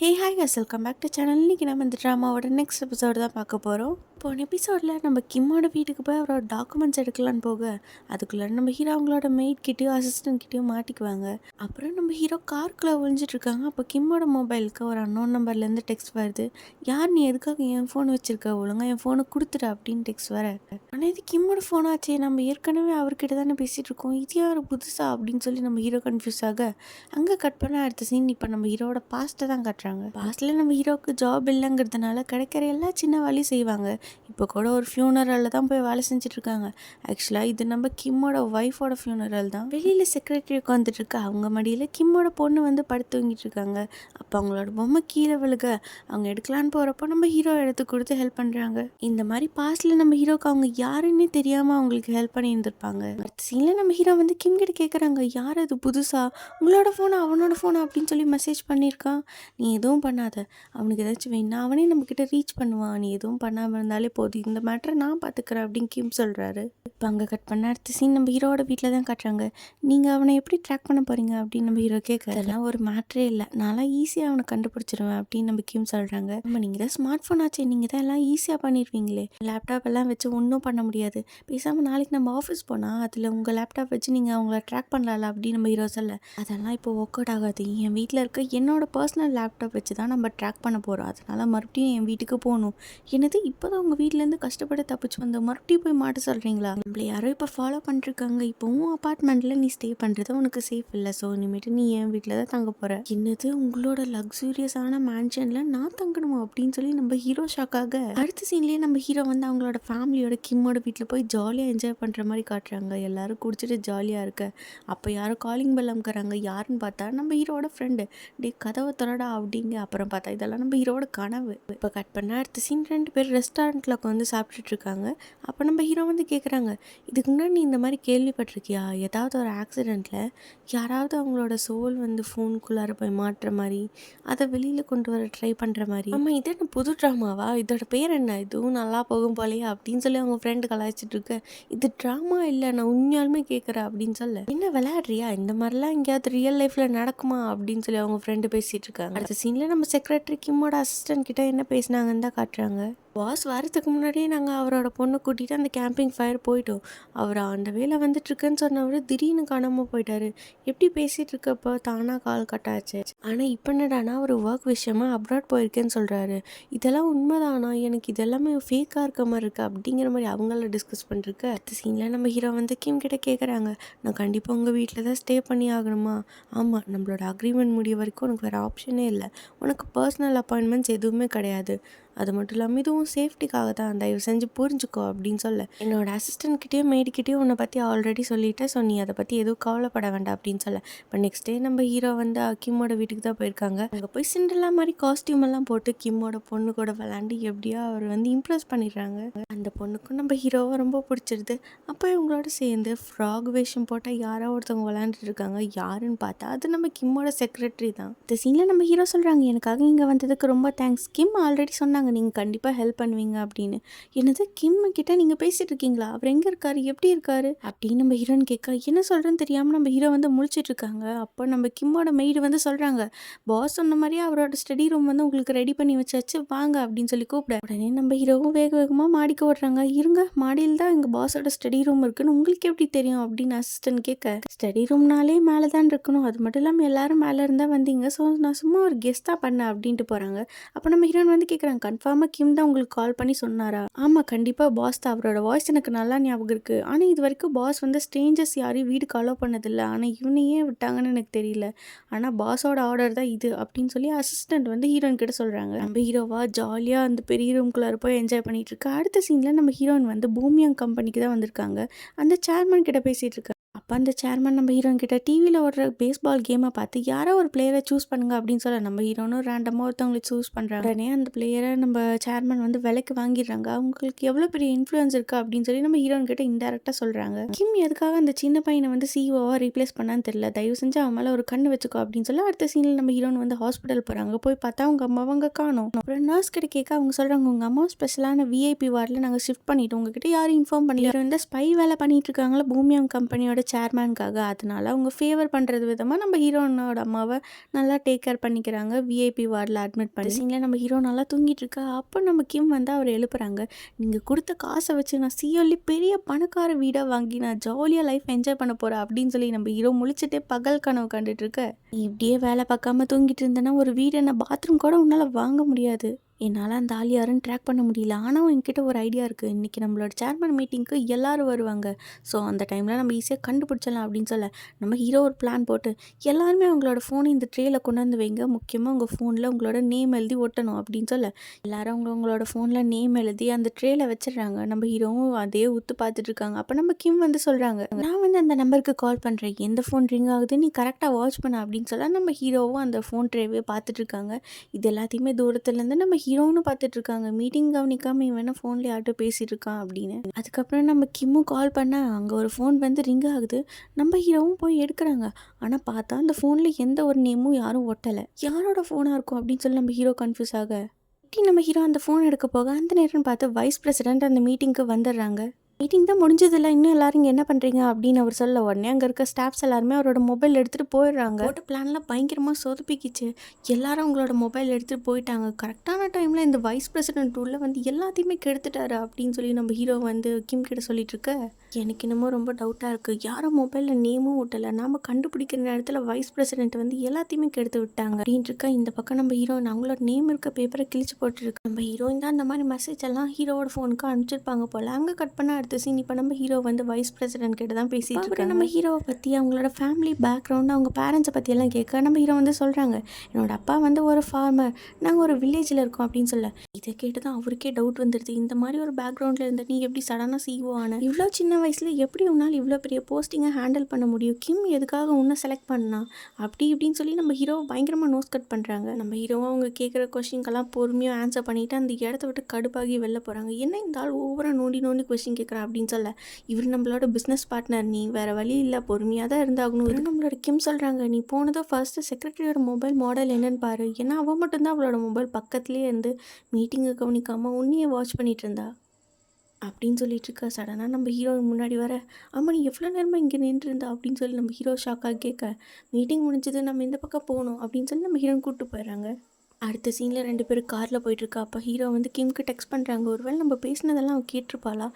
Hey hi கஸ் welcome back to channel. இன்றைக்கி நம்ம இந்த ட்ராமாவோட நெக்ஸ்ட் எபிசோடு தான் பார்க்க போகிறோம். போன எபிசோடில் நம்ம கிம்மோட வீட்டுக்கு போய் அவரோட டாக்குமெண்ட்ஸ் எடுக்கலான்னு போக அதுக்குள்ளே நம்ம ஹீரோ அவங்களோட மெய்ட் கிட்டேயும் அசிஸ்டன்ட் கிட்டேயும் மாட்டிக்குவாங்க. அப்புறம் நம்ம ஹீரோ காருக்குள்ளே ஒழிஞ்சிட்ருக்காங்க. அப்போ கிம்மோட மொபைலுக்கு ஒரு அன்னோன் நம்பர்லேருந்து டெக்ஸ்ட் வருது. யார் நீ எதுக்காக என் ஃபோன் வச்சுருக்க, ஒழுங்காக என் ஃபோனை கொடுத்துரு அப்படின்னு டெக்ஸ்ட் வர. ஆனால் இது கிம்மோட ஃபோனாச்சே, நம்ம ஏற்கனவே அவர்கிட்ட தானே பேசிகிட்டு இருக்கோம், இது யார் புதுசா அப்படின்னு சொல்லி நம்ம ஹீரோ கன்ஃபியூஸ் ஆக அங்கே கட் பண்ண அடுத்த சீன் இப்போ நம்ம ஹீரோட பாஸ்ட்டை தான் காட்டுறாங்க. பாஸ்ட்டில் நம்ம ஹீரோவுக்கு ஜாப் இல்லைங்கிறதுனால கிடைக்கிற எல்லா சின்ன வேலையும் செய்வாங்க. இப்போ கூட ஒரு ஃபியூனரலில் தான் போய் வேலை செஞ்சுட்ருக்காங்க. ஆக்சுவலாக இது நம்ம கிம்மோட ஒய்ஃபோட ஃபியூனரல் தான். வெளியில் செக்ரட்டரி உட்காந்துட்டு இருக்கா, அவங்க மடியில் கிம்மோட பொண்ணு வந்து படுத்து தூங்கிட்டு இருக்காங்க. அப்போ அவங்களோட பொம்மை கீழே விழுக அவங்க எடுக்கலான்னு போகிறப்போ நம்ம ஹீரோ எடுத்து கொடுத்து ஹெல்ப் பண்ணுறாங்க. இந்த மாதிரி பாஸ்ட்டில் நம்ம ஹீரோக்கு அவங்க யாருன்னே தெரியாமல் அவங்களுக்கு ஹெல்ப் பண்ணி இருந்திருப்பாங்க. அடுத்த சீனில் நம்ம ஹீரோ வந்து கிம் கிட்ட கேட்குறாங்க, யார் அது புதுசாக உங்களோட ஃபோனை அவனோட ஃபோனை அப்படின்னு சொல்லி மெசேஜ் பண்ணியிருக்கான். நீ எதுவும் பண்ணாத, அவனுக்கு ஏதாச்சும் வேணும்னா அவனே நம்மக்கிட்ட ரீச் பண்ணுவான், நீ எதுவும் பண்ணாமல் இருந்தாலே போதும், இந்த மேட்டரை நான் பார்த்துக்கிறேன் அப்படின்னு கிம் சொல்கிறாரு. இப்போ அங்கே கட் பண்ண அடுத்த சீன் நம்ம ஹீரோட வீட்டில் தான் காட்டுறாங்க. நீங்கள் அவனை எப்படி ட்ராக் பண்ண போகிறீங்க அப்படின்னு நம்ம ஹீரோ கேட்க, அதெல்லாம் ஒரு மேட்ரே இல்லை, நான்லாம் ஈஸியாக அவனை கண்டுபிடிச்சிருவேன் அப்படின்னு நம்ம கிம் சொல்கிறாங்க. நம்ம நீங்கள் தான் ஸ்மார்ட் ஃபோன் ஆச்சு, நீங்கள் தான் எல்லாம் ஈஸியாக பண்ணிடுவீங்களே, லேப்டாப் எல்லாம் வச்சு ஒன்றும் பண்ண முடியாது, பேசாமல் நாளைக்கு நம்ம ஆஃபீஸ் போனால் அதில் உங்கள் லேப்டாப் வச்சு நீங்கள் அவங்கள ட்ராக் பண்ணலாம்ல அப்படின்னு நம்ம ஹீரோ சொல்ல, அதெல்லாம் இப்போ ஒர்க் அவுட் ஆகாது, என் வீட்டில் இருக்க என்னோட பர்சனல் லேப்டாப் வச்சு தான் நம்ம ட்ராக் பண்ண போகிறோம், அதனால் மறுபடியும் என் வீட்டுக்கு போகணும். என்னது இப்போ தான் உங்கள் வீட்டிலேருந்து கஷ்டப்பட்டு தப்பிச்சு வந்து மறுபடியும் போய் மாட்ட சொல்கிறீங்களா, நம்மளை யாரோ இப்போ ஃபாலோ பண்ணிருக்காங்க, இப்போவும் அப்பார்ட்மெண்ட்டில் நீ ஸ்டே பண்ணுறது உனக்கு சேஃப் இல்லை, ஸோ இனிமேட்டு நீ என் வீட்டில் தான் தங்க போகிற. என்னது உங்களோட லக்ஸூரியஸான மேன்ஷனில் நான் தங்கணுமா அப்படின்னு சொல்லி நம்ம ஹீரோ ஷாக்காக அடுத்த சீன்லேயே நம்ம ஹீரோ வந்து அவங்களோட ஃபேமிலியோட கிம்மோட வீட்டில் போய் ஜாலியாக என்ஜாய் பண்ணுற மாதிரி காட்டுறாங்க. எல்லாரும் குடிச்சிட்டு ஜாலியாக இருக்க அப்போ யாரும் காலிங் பெல் அமுக்குறாங்க. யாருன்னு பார்த்தா நம்ம ஹீரோட ஃப்ரெண்டு. டே கதவை திறடா அப்படிங்க. அப்புறம் பார்த்தா இதெல்லாம் நம்ம ஹீரோட கனவு. இப்போ கட் பண்ண அடுத்த சீன் 2 பேர் ரெஸ்டாரண்ட்டில் உட்காந்து சாப்பிட்டுட்டு இருக்காங்க. அப்போ நம்ம ஹீரோ வந்து கேட்குறாங்க, இதுக்கு முன்னாடி நீ இந்த மாதிரி கேள்விப்பட்டிருக்கியா, ஏதாவது ஒரு ஆக்சிடெண்ட்டில் யாராவது அவங்களோட சோல் வந்து ஃபோனுக்குள்ளார போய் மாட்டுற மாதிரி, அதை வெளியில் கொண்டு வர ட்ரை பண்ணுற மாதிரி. ஆமாம், இது என்ன புது ட்ராமாவா, இதோட பேர் என்ன, இதுவும் நல்லா போகும் போலையா அப்படின்னு சொல்லி அவங்க ஃப்ரெண்டு கலாய்ச்சிட்டு இருக்க. இது ட்ராமா இல்லை, நான் உண்மையாலுமே கேட்குறேன் அப்படின்னு சொல்ல, என்ன விளையாடுறியா, இந்த மாதிரிலாம் எங்கேயாவது ரியல் லைஃப்பில் நடக்குமா அப்படின்னு சொல்லி அவங்க ஃப்ரெண்டு பேசிகிட்டு இருக்காங்க. அடுத்த சீனில் நம்ம செக்ரட்டரி கிம்மோட அசிஸ்டன்ட் கிட்ட என்ன பேசினாங்கன்னு தான் காட்டுறாங்க. பாஸ் வரதுக்கு முன்னாடியே நாங்கள் அவரோட பொண்ணை கூட்டிகிட்டு அந்த கேம்பிங் ஃபயர் போயிட்டோம். அவர் அந்த வேலை வந்துட்டுருக்குன்னு சொன்னவர் திடீர்னு காணாமல் போயிட்டாரு. எப்படி பேசிகிட்டு இருக்கப்போ தானாக கால் கட்டாச்சு. ஆனால் இப்போ என்னடானா ஒரு ஒர்க் விஷயமா அப்ராட் போயிருக்கேன்னு சொல்கிறாரு. இதெல்லாம் உண்மைதானா, எனக்கு இதெல்லாமே ஃபேக்காக இருக்க மாதிரி இருக்குது அப்படிங்கிற மாதிரி அவங்கள டிஸ்கஸ் பண்ணிருக்கு. அடுத்த சீனில் நம்ம ஹீரோ வந்து கிம் கிட்ட கேட்குறாங்க, நான் கண்டிப்பாக உங்கள் வீட்டில் தான் ஸ்டே பண்ணி ஆகணுமா. ஆமாம், நம்மளோட அக்ரிமெண்ட் முடிய வரைக்கும் உனக்கு வேறு ஆப்ஷனே இல்லை, உனக்கு பர்சனல் அப்பாயின்மெண்ட்ஸ் எதுவுமே கிடையாது, அது மட்டும் இல்லாமல் இதுவும் சேஃப்டிக்காக தான், தயவு செஞ்சு புரிஞ்சுக்கோ அப்படின்னு சொல்ல, என்னோட அசிஸ்டன்ட் கிட்டேயும் மெய்டுக்கிட்டேயும் உன்னை பற்றி ஆல்ரெடி சொல்லிட்டேன், ஸோ நீ அதை பற்றி எதுவும் கவலைப்பட வேண்டாம் அப்படின்னு சொல்ல. இப்போ நெக்ஸ்ட் டே நம்ம ஹீரோ வந்து கிம்மோட வீட்டுக்கு தான் போயிருக்காங்க. அங்கே போய் சிண்டர்லா மாதிரி காஸ்டியூம் எல்லாம் போட்டு கிம்மோட பொண்ணு கூட விளாண்டு எப்படியோ அவர் வந்து இம்ப்ரெஸ் பண்ணிடுறாங்க. அந்த பொண்ணுக்கும் நம்ம ஹீரோவை ரொம்ப பிடிச்சிருது. அப்போ இவங்களோட சேர்ந்து ஃப்ராக் வேஷம் போட்டால் யாரோ ஒருத்தவங்க விளாண்டுட்டு இருக்காங்க. யாருன்னு பார்த்தா அது நம்ம கிம்மோட செக்ரட்டரி தான். இந்த சீனில் நம்ம ஹீரோ சொல்கிறாங்க, எனக்காக இங்கே வந்ததுக்கு ரொம்ப தேங்க்ஸ், கிம் ஆல்ரெடி சொன்னாங்க நீங்கள் கண்டிப்பாக ஹெல்ப் பண்ணுவீங்க அப்படின்னு. என்னது, கிம் கிட்ட நீங்கள் பேசிகிட்டு இருக்கீங்களா, அவர் எங்கே இருக்காரு, எப்படி இருக்காரு அப்படின்னு நம்ம ஹீரோன்னு கேட்க, என்ன சொல்கிறேன்னு தெரியாமல் நம்ம ஹீரோ வந்து முழிச்சிட்டு இருக்காங்க. அப்போ நம்ம கிம்மோட மெய்டு வந்து சொல்கிறாங்க, பாஸ் சொன்ன மாதிரியே அவரோட ஸ்டடி ரூம் வந்து உங்களுக்கு ரெடி பண்ணி வச்சாச்சு, வாங்க அப்படின்னு சொல்லி கூப்பிட. உடனே நம்ம ஹீரோவும் வேக வேகமாக மாடிக்கு ஓடுறாங்க. இருங்க, மாடியில் தான் எங்கள் பாஸோட ஸ்டடி ரூம் இருக்குன்னு உங்களுக்கு எப்படி தெரியும் அப்படின்னு அசிஸ்டன்ட் கேட்க, ஸ்டடி ரூம்னாலே மேலே தான் இருக்கணும், அது மட்டும் இல்லாமல் எல்லாரும் மேலே இருந்தால் வந்தீங்க, ஸோ நான் சும்மா ஒரு கெஸ்ட்டாக பண்ணேன் அப்படின்ட்டு போகிறாங்க. அப்போ நம்ம ஹீரோன் வந்து கேட்குறாங்க, கன்ஃபார்மாக கிம் தான் உங்களுக்கு கால் பண்ணி சொன்னாரா. ஆமாம், கண்டிப்பாக பாஸ் தான், அவரோட வாய்ஸ் எனக்கு நல்லா ஞாபகம் இருக்குது, ஆனால் இது வரைக்கும் பாஸ் வந்து ஸ்ட்ரேஞ்சர்ஸ் யாரையும் வீட்டுக்கு அலோவ் பண்ணதில்லை, ஆனால் இவனையே விட்டாங்கன்னு எனக்கு தெரியல, ஆனால் பாஸோட ஆர்டர் தான் இது அப்படின்னு சொல்லி அசிஸ்டன்ட் வந்து ஹீரோயின் கிட்ட சொல்கிறாங்க. நம்ம ஹீரோவா ஜாலியாக அந்த பெரிய ரூம்குள்ளார போய் என்ஜாய் பண்ணிட்டு இருக்கா. அடுத்த சீனில் நம்ம ஹீரோயின் வந்து பூமியாங் கம்பெனிக்கு தான் வந்திருக்காங்க. அந்த சேர்மன் கிட்ட பேசிகிட்டு இருக்கா. அப்போ அந்த சேர்மன் நம்ம ஹீரோயின் கிட்ட டிவியில் ஓடுற பேஸ்பால் கேமை பார்த்து யாரோ ஒரு பிளேயரை சூஸ் பண்ணுங்க அப்படின்னு சொல்ல, நம்ம ஹீரோனும் ரேண்டமாக ஒருத்தவங்களை சூஸ் பண்ணுறாங்க. உடனே அந்த பிளேயரை நம்ம சேர்மன் வந்து விலைக்கு வாங்கிடுறாங்க. அவங்களுக்கு எவ்வளோ பெரிய இன்ஃப்ளூயன்ஸ் இருக்குது அப்படின்னு சொல்லி நம்ம ஹீரோயின் கிட்ட இன்டெரக்டாக சொல்கிறாங்க. கிம் எதுக்காக அந்த சின்ன பையனை வந்து சிஓவாக ரீப்ளேஸ் பண்ணான்னு தெரியல, தயவு செஞ்சு அவன் மேலே ஒரு கண்ணு வச்சுக்கோ அப்படின்னு சொல்லி அடுத்த சீனில் நம்ம ஹீரோன் வந்து ஹாஸ்பிட்டல் போகிறாங்க. போய் பார்த்தா அவங்க அம்மாவை அங்கே காணோம். அப்புறம் நர்ஸ் கிட்ட கேட்க அவங்க சொல்கிறாங்க, உங்கள் அம்மா ஸ்பெஷலான விஐபி வார்டில் நாங்கள் ஷிஃப்ட் பண்ணிட்டோம், உங்ககிட்ட யாரும் இன்ஃபார்ம் பண்ணல, இந்த ஸ்பை வேலை பண்ணிட்டு இருக்காங்களா பூமியாங் கம்பெனியோட சேர்மேனுக்காக. அதனால அவங்க ஃபேவர் பண்ணுறது விதமாக நம்ம ஹீரோனோட அம்மாவை நல்லா டேக் கேர் பண்ணிக்கிறாங்க. விஐபி வார்டில் அட்மிட் பண்ணி சீனில் நம்ம ஹீரோ நல்லா தூங்கிட்டு இருக்கா. அப்போ நம்ம கிம் வந்து அவர் எழுப்புறாங்க. நீங்கள் கொடுத்த காசை வச்சு நான் சியோலி பெரிய பணக்கார வீடாக வாங்கி நான் ஜாலியாக லைஃப் என்ஜாய் பண்ண போகிறேன் அப்படின்னு சொல்லி நம்ம ஹீரோ முழிச்சிட்டே பகல் கனவு கண்டுட்டு இருக்க. நீ இப்படியே வேலை பார்க்காம தூங்கிட்டு இருந்தேன்னா ஒரு வீடு என்ன பாத்ரூம் கூட உன்னால் வாங்க முடியாது. என்னால் அந்த ஆள் யாருன்னு ட்ராக் பண்ண முடியல. ஆனால் என்கிட்ட ஒரு ஐடியா இருக்குது. இன்றைக்கி நம்மளோட சேர்மன் மீட்டிங்க்கு எல்லோரும் வருவாங்க. ஸோ அந்த டைமில் நம்ம ஈஸியாக கண்டுபிடிச்சிடலாம் அப்படின்னு சொல்ல நம்ம ஹீரோ ஒரு பிளான் போட்டு எல்லாருமே அவங்களோட ஃபோனை இந்த ட்ரேயில் கொண்டு வந்து வைங்க. முக்கியமாக உங்கள் ஃபோனில் உங்களோட நேம் எழுதி ஒட்டணும் அப்படின்னு சொல்ல எல்லாரும் அவங்களோட ஃபோனில் நேம் எழுதி அந்த ட்ரேயில் வச்சிடுறாங்க. நம்ம ஹீரோவும் அதே உத்து பார்த்துட்டு இருக்காங்க. அப்போ நம்ம கிம் வந்து சொல்கிறாங்க, நான் வந்து அந்த நம்பருக்கு கால் பண்ணுறேன், எந்த ஃபோன் ரிங் ஆகுது நீ கரெக்டாக வாட்ச் பண்ண அப்படின்னு சொல்ல நம்ம ஹீரோவும் அந்த ஃபோன் ட்ரேவே பார்த்துட்டு இருக்காங்க. இது எல்லாத்தையுமே தூரத்துலேருந்து நம்ம ஹீரோன்னு பார்த்துட்டு இருக்காங்க. மீட்டிங் கவனிக்காமல் இவன் என்ன ஃபோனில் யார்கிட்ட பேசிகிட்டு இருக்கான் அப்படின்னு. அதுக்கப்புறம் நம்ம கிம்மும் கால் பண்ணால் அங்கே ஒரு ஃபோன் வந்து ரிங் ஆகுது. நம்ம ஹீரோவும் போய் எடுக்கிறாங்க. ஆனால் பார்த்தா அந்த ஃபோனில் எந்த ஒரு நேமும் யாரும் ஒட்டலை. யாரோட ஃபோனாக இருக்கும் அப்படின்னு சொல்லி நம்ம ஹீரோ கன்ஃபியூஸ் ஆக நம்ம ஹீரோ அந்த ஃபோன் எடுக்க போக அந்த நேரம்னு பார்த்து வைஸ் பிரசிடென்ட் அந்த மீட்டிங்க்கு வந்துடுறாங்க. மீட்டிங் தான் முடிஞ்சதில்ல, இன்னும் எல்லாரும் இங்கே என்ன பண்ணுறீங்க அப்படின்னு அவர் சொல்ல உடனே அங்கே இருக்க ஸ்டாஃப்ஸ் எல்லாருமே அவரோட மொபைல் எடுத்துகிட்டு போயிடுறாங்க. போட்ட பிளான்லாம் பயங்கரமாக சொதப்பிக்கிச்சு. எல்லாரும் அவங்களோட மொபைல் எடுத்துகிட்டு போயிட்டாங்க. கரெக்டான டைமில் இந்த வைஸ் பிரசிடென்ட் உள்ள வந்து எல்லாத்தையுமே கெடுத்துட்டாரு அப்படின்னு சொல்லி நம்ம ஹீரோ வந்து கிம் கிட்ட சொல்லிட்டு இருக்க. எனக்கு என்னமோ ரொம்ப டவுட்டாக இருக்குது. யாரும் மொபைலில் நேமும் ஓட்டலை. நாம் கண்டுபிடிக்கிற நேரத்தில் வைஸ் பிரசிடென்ட் வந்து எல்லாத்தையுமே கெடுத்து விட்டாங்க அப்படின்னு இருக்கா. இந்த பக்கம் நம்ம ஹீரோயின் அவங்களோட நேம் இருக்க பேப்பரை கிழிச்சு போட்டுருக்கு. நம்ம ஹீரோயின் தான் அந்த மாதிரி மெசேஜ் எல்லாம் ஹீரோவோட ஃபோனுக்கு அனுப்பிச்சிருப்பாங்க போல். அங்கே கட் பண்ண அடுத்த சீன் இப்போ நம்ம ஹீரோ வந்து வைஸ் பிரசிடென்ட் கிட்ட தான் பேசிட்டு இருக்காங்க. நம்ம ஹீரோவை பற்றி அவங்களோட ஃபேமிலி பேக்ரவுண்ட் அவங்க பேரண்ட்ஸை பற்றியெல்லாம் கேட்க நம்ம ஹீரோ வந்து சொல்கிறாங்க, என்னோட அப்பா வந்து ஒரு ஃபார்மர், நாங்கள் ஒரு வில்லேஜில் இருக்கோம் அப்படின்னு சொல்ல இதை கேட்டு தான் அவருக்கே டவுட் வந்துடுது. இந்த மாதிரி ஒரு பேக்ரவுண்டில் இருந்த நீ எப்படி சடனாக சிஓ ஆன? இவ்வளோ சின்ன வயசில் எப்படி உன்னால் இவ்வளோ பெரிய போஸ்டிங்கை ஹேண்டில் பண்ண முடியும்? கிம் எதுக்காக உன்னை செலக்ட் பண்ணா அப்படி இப்படின்னு சொல்லி நம்ம ஹீரோவை பயங்கரமாக நோஸ் கட் பண்ணுறாங்க. நம்ம ஹீரோவை அவங்க கேட்குற கொஸ்டின்கெல்லாம் பொறுமையாக ஆன்சர் பண்ணிவிட்டு அந்த இடத்த விட்டு கடுப்பாகி வெளில போகிறாங்க. என்ன இந்த ஆள் ஓவராக நோண்டி நோண்டி கொஸ்டின் கேட்குறா அப்படின்னு சொல்ல இவர் நம்மளோட பிஸ்னஸ் பார்ட்னர், நீ வேறு வழி இல்லை, பொறுமையாக தான் இருந்தாகணும். இவர் நம்மளோட கிம் சொல்கிறாங்க, நீ போனதோ ஃபர்ஸ்ட்டு செக்ரட்டரியோட மொபைல் மாடல் என்னன்னு பாரு. ஏன்னா அவன் மட்டும்தான் அவளோட மொபைல் பக்கத்துலேயே இருந்து மீட்டிங்கை கவனிக்காமல் உன்னையே வாட்ச் பண்ணிட்டு இருந்தா அப்படின்னு சொல்லிட்டு இருக்கா. சடனாக நம்ம ஹீரோ முன்னாடி வர, ஆமாம் நீ எவ்வளோ நேரமாக இங்கே நின்று இருந்தா அப்படின்னு சொல்லி நம்ம ஹீரோ ஷாக்காக கேட்க, மீட்டிங் முடிஞ்சது நம்ம இந்த பக்கம் போகணும் அப்படின்னு சொல்லி நம்ம ஹீரோன் கூப்பிட்டு போயிடுறாங்க. அடுத்த சீனில் 2 பேரும் காரில் போயிட்டுருக்கா. அப்போ ஹீரோ வந்து கிம்க்கு டெக்ஸ்ட் பண்ணுறாங்க, ஒருவேளை நம்ம பேசினதெல்லாம் அவள் கேட்டிருப்பாளா,